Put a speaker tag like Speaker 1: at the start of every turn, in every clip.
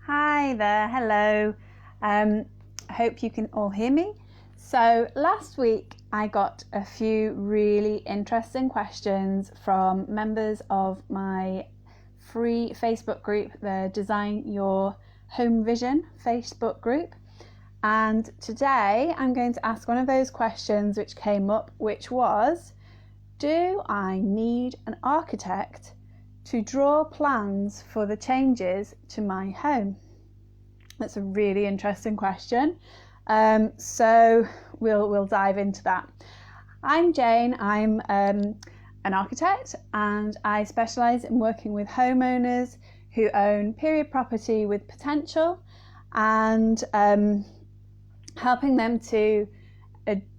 Speaker 1: Hi there, hello. I hope you can all hear me. So last week I got a few really interesting questions from members of my free Facebook group, the Design Your Home Vision Facebook group. And today I'm going to ask one of those questions which came up, which was, do I need an architect to draw plans for the changes to my home? That's a really interesting question. So we'll dive into that. I'm Jane. I'm an architect, and I specialise in working with homeowners who own period property with potential, and helping them to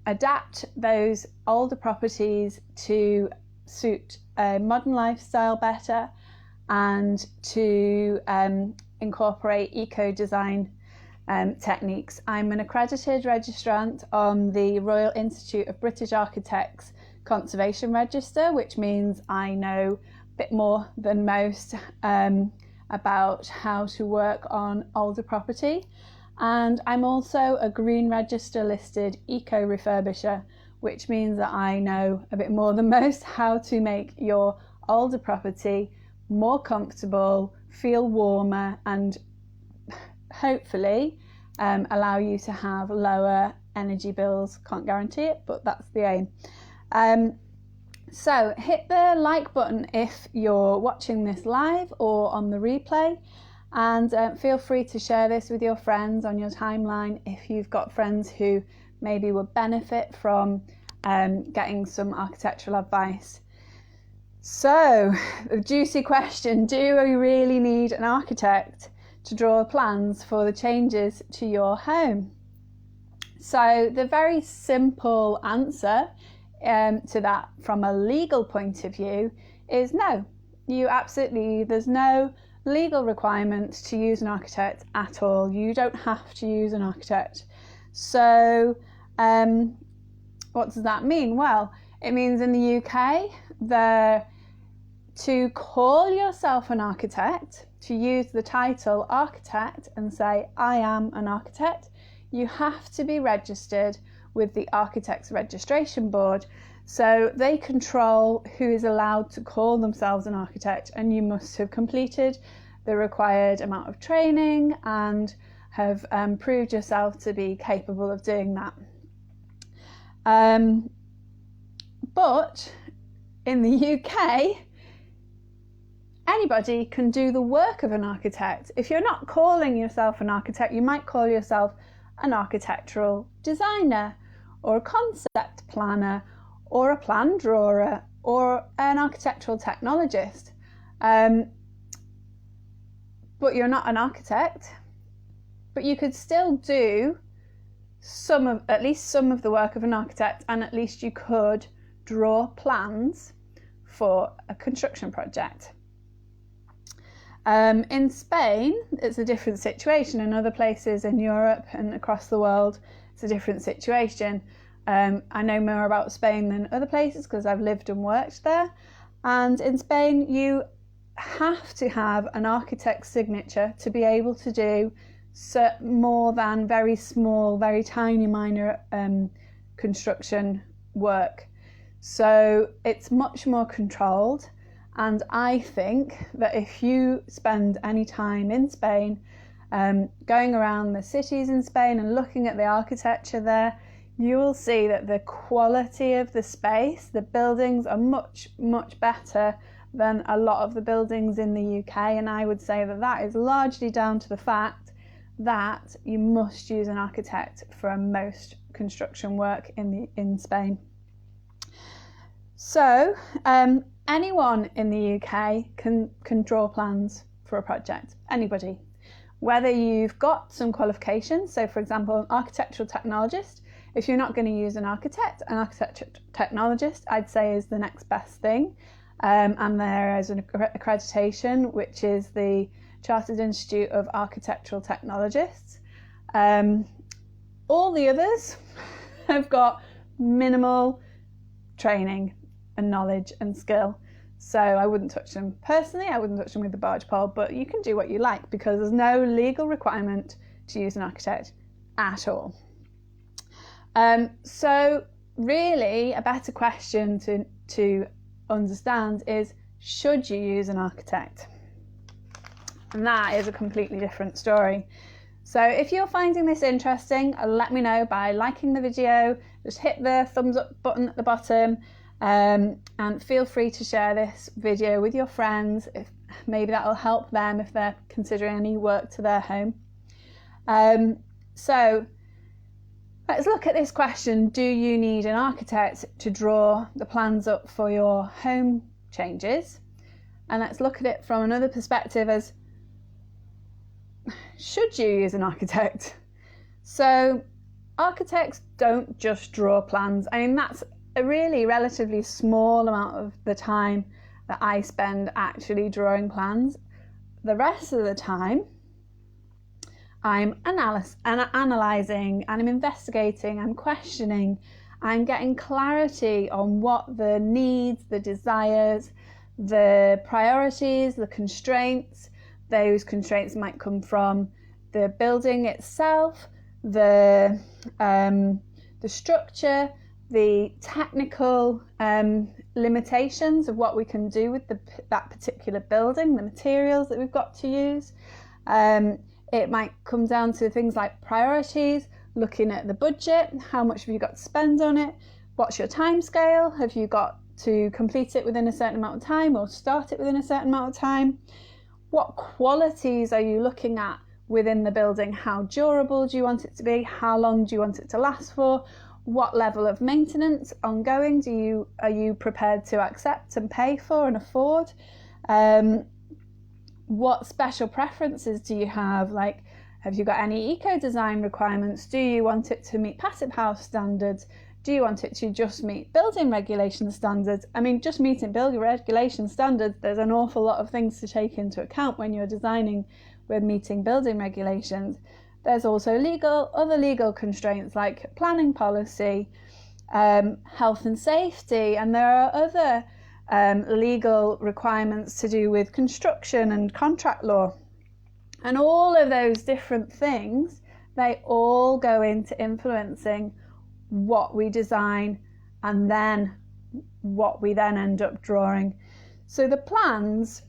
Speaker 1: adapt those older properties to suit a modern lifestyle better, and to incorporate eco-design techniques. I'm an accredited registrant on the Royal Institute of British Architects Conservation Register, which means I know a bit more than most about how to work on older property. And I'm also a Green Register listed eco refurbisher, which means that I know a bit more than most how to make your older property more comfortable, feel warmer, and hopefully allow you to have lower energy bills. Can't guarantee it, but that's the aim. So hit the like button if you're watching this live or on the replay, and feel free to share this with your friends on your timeline if you've got friends who maybe would benefit from getting some architectural advice. So, the juicy question, do we really need an architect to draw plans for the changes to your home? So the very simple answer to that from a legal point of view is no. There's no legal requirement to use an architect at all. You don't have to use an architect. So what does that mean? Well, it means in the UK, to call yourself an architect, to use the title architect and say, I am an architect, you have to be registered with the Architects Registration Board. So they control who is allowed to call themselves an architect, and you must have completed the required amount of training and have proved yourself to be capable of doing that. But in the UK, anybody can do the work of an architect. If you're not calling yourself an architect, you might call yourself an architectural designer, or a concept planner, or a plan drawer, or an architectural technologist. But you're not an architect. But you could still do at least some of the work of an architect, and at least you could draw plans for a construction project. In Spain, it's a different situation. In other places in Europe and across the world, it's a different situation. I know more about Spain than other places because I've lived and worked there. And in Spain, you have to have an architect's signature to be able to do more than very small, very tiny, minor construction work. So it's much more controlled. And I think that if you spend any time in Spain, going around the cities in Spain and looking at the architecture there, you will see that the quality of the space, the buildings are much, much better than a lot of the buildings in the UK. And I would say that that is largely down to the fact that you must use an architect for most construction work in Spain. So anyone in the UK can draw plans for a project, anybody. Whether you've got some qualifications, so for example, an architectural technologist, if you're not going to use an architectural technologist, I'd say is the next best thing. And there is an accreditation, which is the Chartered Institute of Architectural Technologists. All the others have got minimal training and knowledge and skill. So I wouldn't touch them personally, I wouldn't touch them with the barge pole, but you can do what you like because there's no legal requirement to use an architect at all. So really a better question to understand is, should you use an architect? And that is a completely different story. So if you're finding this interesting, let me know by liking the video. Just hit the thumbs up button at the bottom, and feel free to share this video with your friends. If maybe that'll help them if they're considering any work to their home. So let's look at this question. Do you need an architect to draw the plans up for your home changes? And let's look at it from another perspective as, should you use an architect? So architects don't just draw plans. I mean, that's a really relatively small amount of the time that I spend actually drawing plans. The rest of the time, I'm analysing, and I'm investigating, I'm questioning, I'm getting clarity on what the needs, the desires, the priorities, the constraints. Those constraints might come from the building itself, the structure, the technical limitations of what we can do with that particular building, the materials that we've got to use. It might come down to things like priorities, looking at the budget, how much have you got to spend on it, what's your time scale, have you got to complete it within a certain amount of time or start it within a certain amount of time, what qualities are you looking at within the building, how durable do you want it to be, how long do you want it to last for, what level of maintenance ongoing are you prepared to accept and pay for and afford, what special preferences do you have, like have you got any eco-design requirements, do you want it to meet Passive House standards, do you want it to just meet building regulation standards? I mean, just meeting building regulation standards, there's an awful lot of things to take into account when you're designing with meeting building regulations. There's also other legal constraints like planning policy, health and safety, and there are other legal requirements to do with construction and contract law. And all of those different things, they all go into influencing what we design and then what we then end up drawing. So the plans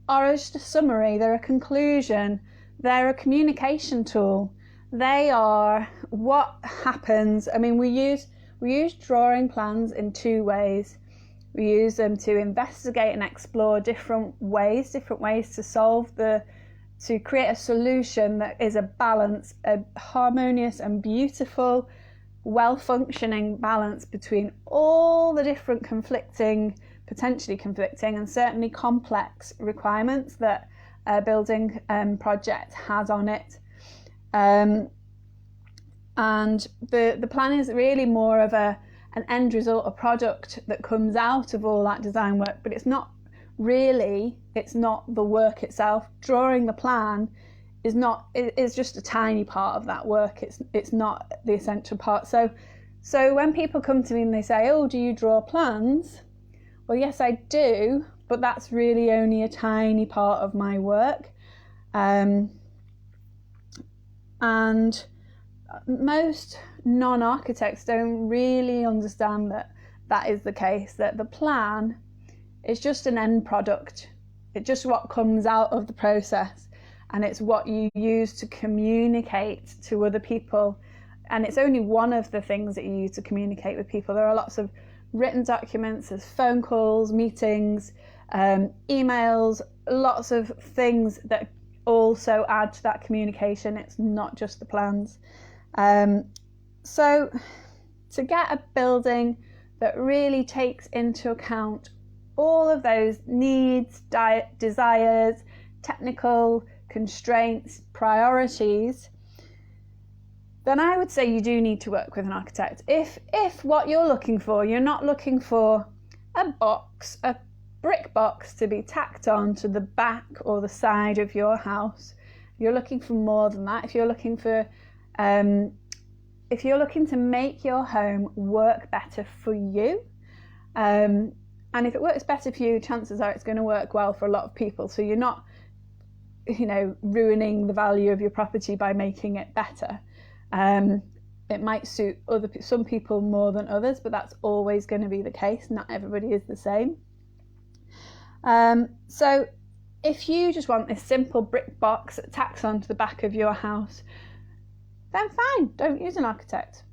Speaker 1: are just a summary, they're a conclusion, they're a communication tool. They are what happens. I mean, we use drawing plans in two ways. We use them to investigate and explore different ways to create a solution that is a balance, a harmonious and beautiful, well-functioning balance between all the different potentially conflicting and certainly complex requirements that a building project has on it. And the plan is really more of an end result, a product that comes out of all that design work, but it's not the work itself. Drawing the plan is just a tiny part of that work. It's not the essential part. So when people come to me and they say, oh, do you draw plans? Well, yes, I do, but that's really only a tiny part of my work. And most non-architects don't really understand that is the case, that the plan is just an end product. It's just what comes out of the process, and it's what you use to communicate to other people. And it's only one of the things that you use to communicate with people. There are lots of written documents, there's phone calls, meetings, emails, lots of things that also add to that communication. It's not just the plans. So to get a building that really takes into account all of those needs, desires, technical constraints, priorities, then I would say you do need to work with an architect. If what you're looking for, you're not looking for a brick box to be tacked on to the back or the side of your house, you're looking for more than that. If you're looking to make your home work better for you, And if it works better for you, chances are it's going to work well for a lot of people. So you're not, ruining the value of your property by making it better. It might suit some people more than others, but that's always going to be the case. Not everybody is the same. So if you just want this simple brick box that tacks onto the back of your house, then fine, don't use an architect.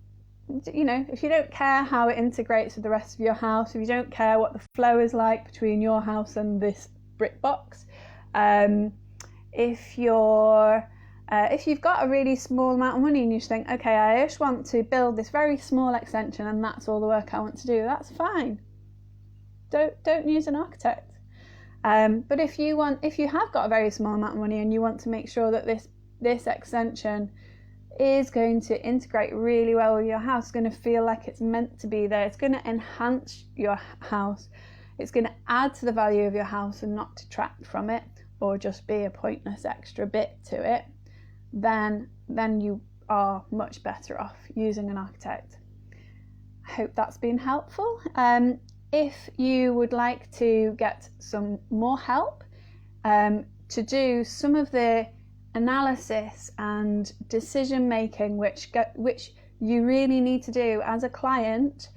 Speaker 1: If you don't care how it integrates with the rest of your house, if you don't care what the flow is like between your house and this brick box, if you've got a really small amount of money and you just think, okay, I just want to build this very small extension and that's all the work I want to do, that's fine. Don't use an architect. But if you have got a very small amount of money and you want to make sure that this extension is going to integrate really well with your house, it's going to feel like it's meant to be there, it's going to enhance your house, it's going to add to the value of your house and not detract from it, or just be a pointless extra bit to it, then you are much better off using an architect. I hope that's been helpful. If you would like to get some more help to do some of the analysis and decision making which you really need to do as a client,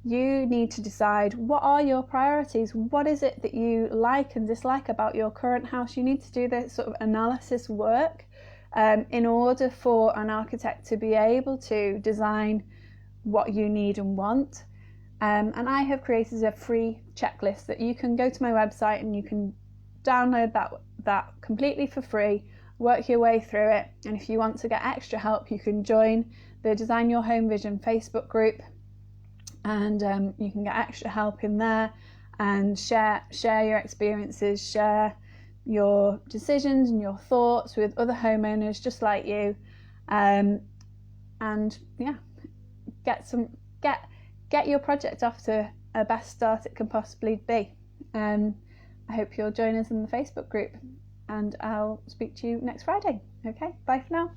Speaker 1: you need to decide what are your priorities, what is it that you like and dislike about your current house. You need to do this sort of analysis work in order for an architect to be able to design what you need and want. And I have created a free checklist that you can go to my website and you can download that completely for free, work your way through it. And if you want to get extra help, you can join the Design Your Home Vision Facebook group, and you can get extra help in there and share your experiences, share your decisions and your thoughts with other homeowners just like you, and yeah, get your project off to a best start it can possibly be. I hope you'll join us in the Facebook group, and I'll speak to you next Friday. Okay, bye for now.